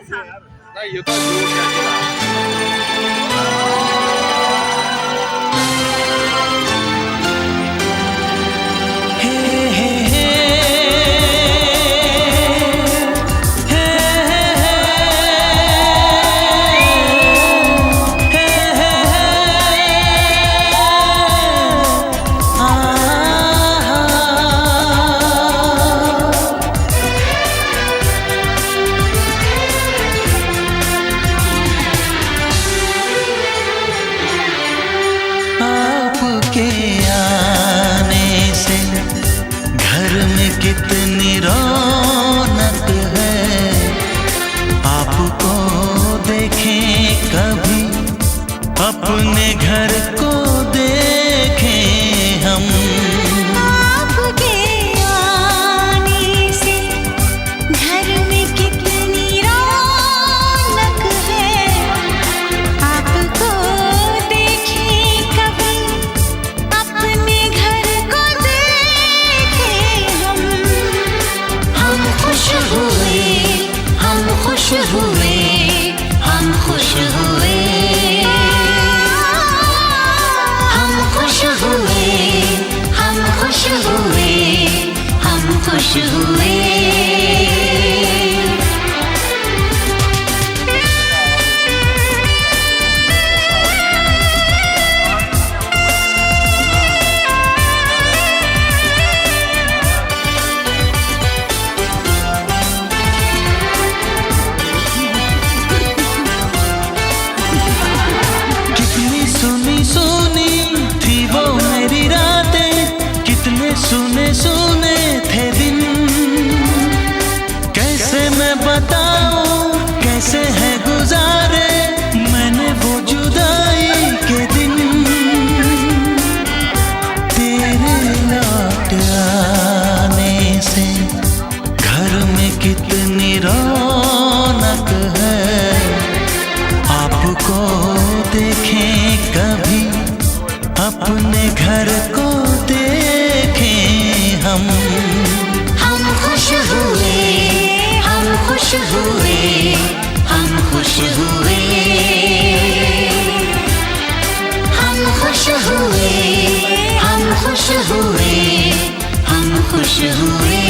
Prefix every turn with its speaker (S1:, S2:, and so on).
S1: सा।
S2: नहीं, ये तो जोर क्या चला।
S3: आपके आने से घर में कितनी रौनक है, आपको देखें कभी अपने घर को देखें हम।
S1: आपके आने से घर में कितनी रौनक है, आपको देखें कभी अपने घर को देखें हम। हम खुश हुए, हम खुश हुए, हम खुश हुए, हम खुश हुए, हम खुश हुए, हम खुश हुए।
S3: कितनी सुनी सुनी थी वो मेरी रातें, कितने सुने सुने थे दिन। कैसे मैं बताऊं कैसे है गुजारे मैंने वो जुदाई के दिन। तेरे लौट आने से घर में कितनी रौनक है, आपको देखें कभी अपने घर को देखें हम।
S1: हम खुश हुए, हम खुश हुए, हम खुश हुए, हम खुश हुए, हम खुश हुए, हम खुश हुए।